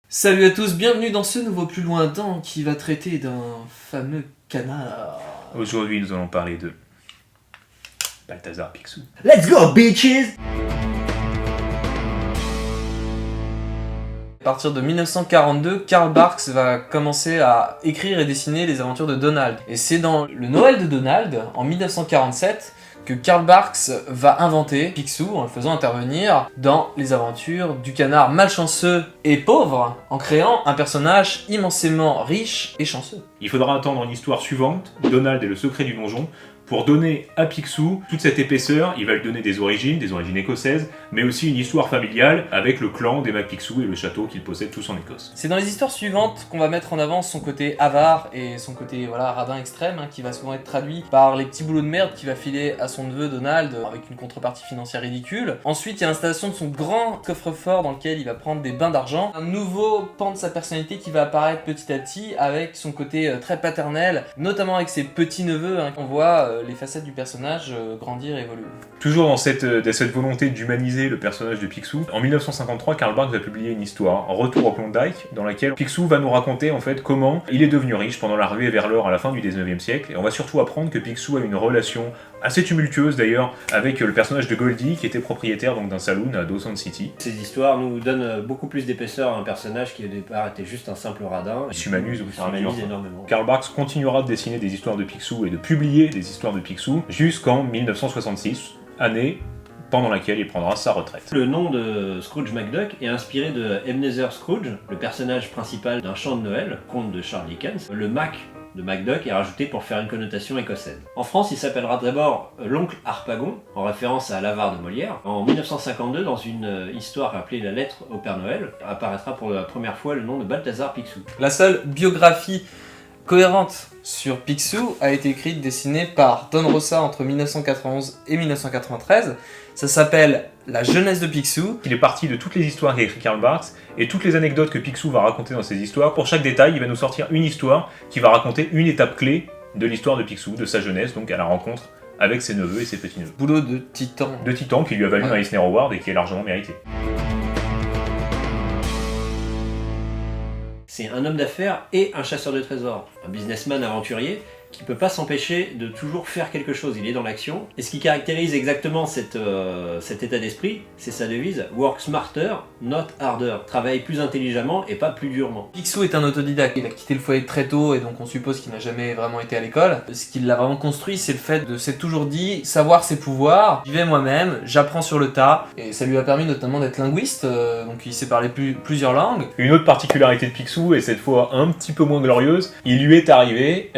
Salut à tous, bienvenue dans ce nouveau Plus Lointain qui va traiter d'un fameux canard. Aujourd'hui, nous allons parler de Balthazar Picsou. Let's go, bitches! À partir de 1942, Karl Barks va commencer à écrire et dessiner les aventures de Donald. Et c'est dans le Noël de Donald, en 1947, que Karl Barks va inventer Picsou en le faisant intervenir dans les aventures du canard malchanceux et pauvre, en créant un personnage immensément riche et chanceux. Il faudra attendre une histoire suivante, Donald et le secret du donjon, pour donner à Picsou toute cette épaisseur. Il va lui donner des origines écossaises, mais aussi une histoire familiale avec le clan des McPicsou et le château qu'ils possèdent tous en Écosse. C'est dans les histoires suivantes qu'on va mettre en avant son côté avare et son côté radin extrême, qui va souvent être traduit par les petits boulots de merde qu'il va filer à son neveu Donald avec une contrepartie financière ridicule. Ensuite, il y a l'installation de son grand coffre-fort dans lequel il va prendre des bains d'argent. Un nouveau pan de sa personnalité qui va apparaître petit à petit avec son côté très paternel, notamment avec ses petits-neveux. On voit les facettes du personnage grandir et évoluer. Toujours dans cette volonté d'humaniser le personnage de Picsou, en 1953, Karl Barks va publier une histoire, Retour au Klondike, dans laquelle Picsou va nous raconter en fait comment il est devenu riche pendant la ruée vers l'or à la fin du 19e siècle, et on va surtout apprendre que Picsou a une relation assez tumultueuse d'ailleurs avec le personnage de Goldie qui était propriétaire donc d'un saloon à Dawson City. Ces histoires nous donnent beaucoup plus d'épaisseur à un personnage qui au départ était juste un simple radin. Il s'humanise au fur et à mesure. Énormément. Karl Barks continuera de dessiner des histoires de Picsou et de publier des histoires de Picsou jusqu'en 1966, année pendant laquelle il prendra sa retraite. Le nom de Scrooge McDuck est inspiré de Ebenezer Scrooge, le personnage principal d'un chant de Noël, conte de Charles Dickens. Le Mac de McDuck est rajouté pour faire une connotation écossaise. En France, il s'appellera d'abord l'oncle Harpagon, en référence à l'avare de Molière. En 1952, dans une histoire appelée La lettre au Père Noël, apparaîtra pour la première fois le nom de Balthazar Picsou. La seule biographie cohérente sur Picsou a été écrite, dessinée par Don Rosa entre 1991 et 1993. Ça s'appelle La jeunesse de Picsou. Il est parti de toutes les histoires qu'a écrit Karl Barks et toutes les anecdotes que Picsou va raconter dans ses histoires. Pour chaque détail, il va nous sortir une histoire qui va raconter une étape clé de l'histoire de Picsou, de sa jeunesse, donc à la rencontre avec ses neveux et ses petits-neveux. Boulot de titan. De titan qui lui a valu un Eisner Award et qui est largement mérité. C'est un homme d'affaires et un chasseur de trésors, un businessman aventurier qui peut pas s'empêcher de toujours faire quelque chose, il est dans l'action. Et ce qui caractérise exactement cet état d'esprit, c'est sa devise « Work smarter, not harder », travaille plus intelligemment et pas plus durement. Picsou est un autodidacte, il a quitté le foyer très tôt et donc on suppose qu'il n'a jamais vraiment été à l'école. Ce qui l'a vraiment construit, c'est le fait de s'être toujours dit savoir ses pouvoirs, j'y vais moi-même, j'apprends sur le tas, et ça lui a permis notamment d'être linguiste, donc il sait parler plusieurs langues. Une autre particularité de Picsou, et cette fois un petit peu moins glorieuse, il lui est arrivé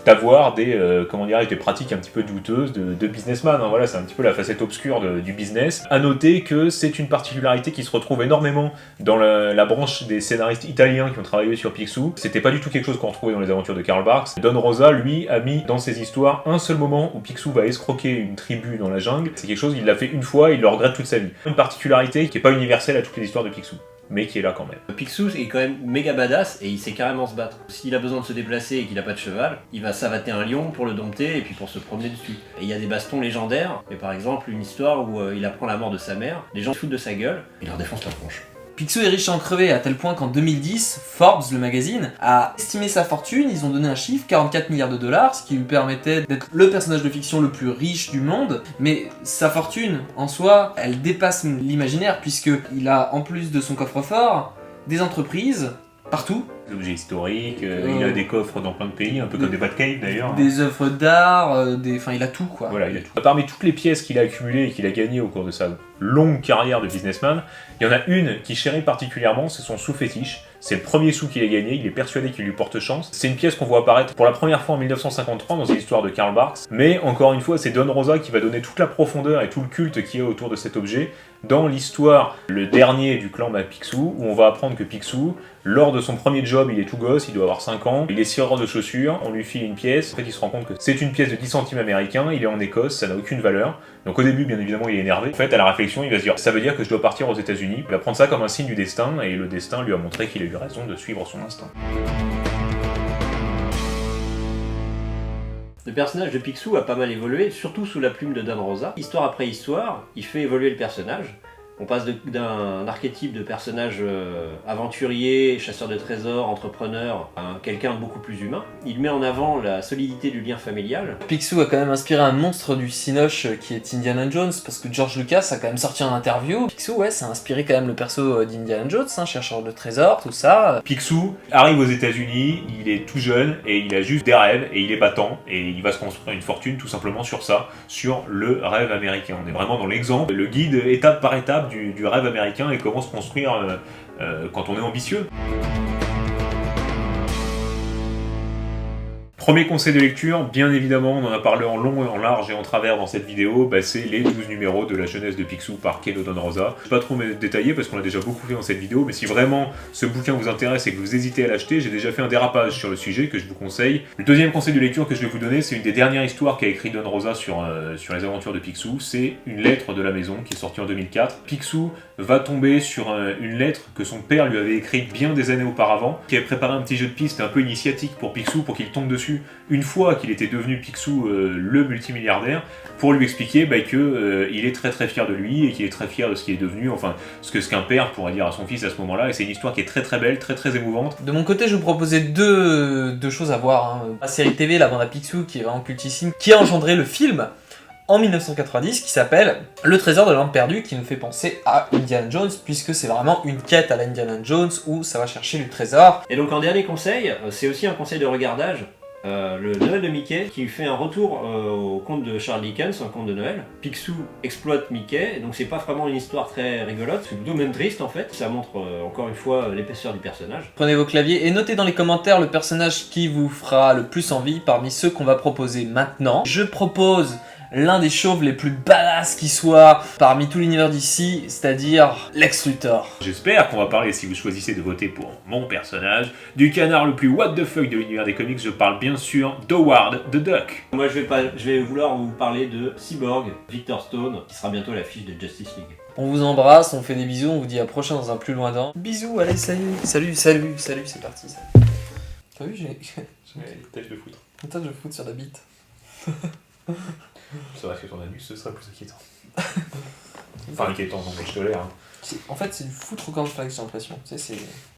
d'avoir des pratiques un petit peu douteuses de businessman. Voilà, c'est un petit peu la facette obscure du business. À noter que c'est une particularité qui se retrouve énormément dans la branche des scénaristes italiens qui ont travaillé sur Picsou. C'était pas du tout quelque chose qu'on retrouvait dans les aventures de Karl Barks. Don Rosa, lui, a mis dans ses histoires un seul moment où Picsou va escroquer une tribu dans la jungle. C'est quelque chose, il l'a fait une fois, il le regrette toute sa vie. Une particularité qui est pas universelle à toutes les histoires de Picsou, mais qui est là quand même. Picsou est quand même méga badass et il sait carrément se battre. S'il a besoin de se déplacer et qu'il a pas de cheval, il va savater un lion pour le dompter et puis pour se promener dessus. Et il y a des bastons légendaires, et par exemple une histoire où il apprend la mort de sa mère, les gens se foutent de sa gueule et leur défoncent la tronche. Picsou est riche en crevé à tel point qu'en 2010, Forbes, le magazine, a estimé sa fortune. Ils ont donné un chiffre, 44 milliards de dollars, ce qui lui permettait d'être le personnage de fiction le plus riche du monde. Mais sa fortune, en soi, elle dépasse l'imaginaire, puisqu'il a, en plus de son coffre-fort, des entreprises partout. Des objets historiques, il a des coffres dans plein de pays, un peu comme des Batcave d'ailleurs. Des œuvres d'art, il a tout quoi. Voilà, il a tout. Parmi toutes les pièces qu'il a accumulées et qu'il a gagnées au cours de sa longue carrière de businessman, il y en a une qui chérit particulièrement, c'est son sou fétiche. C'est le premier sou qu'il a gagné, il est persuadé qu'il lui porte chance. C'est une pièce qu'on voit apparaître pour la première fois en 1953 dans l'histoire de Karl Barks, mais encore une fois, c'est Don Rosa qui va donner toute la profondeur et tout le culte qu'il y a autour de cet objet dans l'histoire, le dernier du clan McPicsou, où on va apprendre que Picsou, lors de son premier job, il est tout gosse, il doit avoir 5 ans, il est cireur de chaussures, on lui file une pièce, en fait il se rend compte que c'est une pièce de 10 centimes américains, il est en Écosse, ça n'a aucune valeur. Donc au début, bien évidemment, il est énervé. En fait, à la réflexion, il va se dire, ça veut dire que je dois partir aux États-Unis. Il va prendre ça comme un signe du destin, et le destin lui a montré qu'il a eu raison de suivre son instinct. Le personnage de Picsou a pas mal évolué, surtout sous la plume de Don Rosa. Histoire après histoire, il fait évoluer le personnage. On passe d'un archétype de personnage aventurier, chasseur de trésors, entrepreneur, à quelqu'un de beaucoup plus humain. Il met en avant la solidité du lien familial. Picsou a quand même inspiré un monstre du cinoche qui est Indiana Jones, parce que George Lucas a quand même sorti en interview. Picsou, ouais, ça a inspiré quand même le perso d'Indiana Jones, hein, chercheur de trésors, tout ça. Picsou arrive aux États-Unis, il est tout jeune et il a juste des rêves et il est battant et il va se construire une fortune tout simplement sur ça, sur le rêve américain. On est vraiment dans l'exemple, le guide étape par étape du rêve américain et comment se construire quand on est ambitieux. Premier conseil de lecture, bien évidemment, on en a parlé en long, en large et en travers dans cette vidéo, c'est les 12 numéros de la jeunesse de Picsou par Ken O'Donnell-Rosa. Je ne vais pas trop me détailler parce qu'on l'a déjà beaucoup fait dans cette vidéo, mais si vraiment ce bouquin vous intéresse et que vous hésitez à l'acheter, j'ai déjà fait un dérapage sur le sujet que je vous conseille. Le deuxième conseil de lecture que je vais vous donner, c'est une des dernières histoires qu'a écrit Don Rosa sur les aventures de Picsou, c'est Une lettre de la maison qui est sortie en 2004. Picsou va tomber sur une lettre que son père lui avait écrite bien des années auparavant, qui avait préparé un petit jeu de piste un peu initiatique pour Picsou, pour qu'il tombe dessus une fois qu'il était devenu Picsou le multimilliardaire, pour lui expliquer qu'il est très très fier de lui et qu'il est très fier de ce qu'il est devenu, enfin ce qu'un père pourrait dire à son fils à ce moment-là, et c'est une histoire qui est très très belle, très très émouvante. De mon côté, je vous proposais deux choses à voir. Hein. La série TV, La Bande à Picsou, qui est vraiment cultissime, qui a engendré le film en 1990 qui s'appelle Le Trésor de l'Arme perdue, qui nous fait penser à Indiana Jones, puisque c'est vraiment une quête à la Indiana Jones où ça va chercher le trésor. Et donc en dernier conseil, c'est aussi un conseil de regardage. Le Noël de Mickey qui fait un retour au conte de Charles Dickens, un conte de Noël. Picsou exploite Mickey, donc c'est pas vraiment une histoire très rigolote, c'est plutôt même triste en fait. Ça montre encore une fois l'épaisseur du personnage. Prenez vos claviers et notez dans les commentaires le personnage qui vous fera le plus envie parmi ceux qu'on va proposer maintenant. Je propose l'un des chauves les plus badass qui soit parmi tout l'univers d'ici, c'est-à-dire Lex Luthor. J'espère qu'on va parler, si vous choisissez de voter pour mon personnage, du canard le plus what the fuck de l'univers des comics. Je parle bien sûr d'Howard the Duck. Moi je vais vouloir vous parler de Cyborg, Victor Stone, qui sera bientôt l'affiche de Justice League. On vous embrasse, on fait des bisous, on vous dit à prochain dans un plus lointain. Bisous, allez, salut, c'est parti. T'as vu, j'ai Tâche de foutre. une tâche de foot sur la bite. C'est vrai que ton anus, ce serait plus inquiétant. Enfin, inquiétant, non, mais je te l'air. En fait, c'est du foutre au cornflakes, j'ai l'impression. Tu sais, c'est...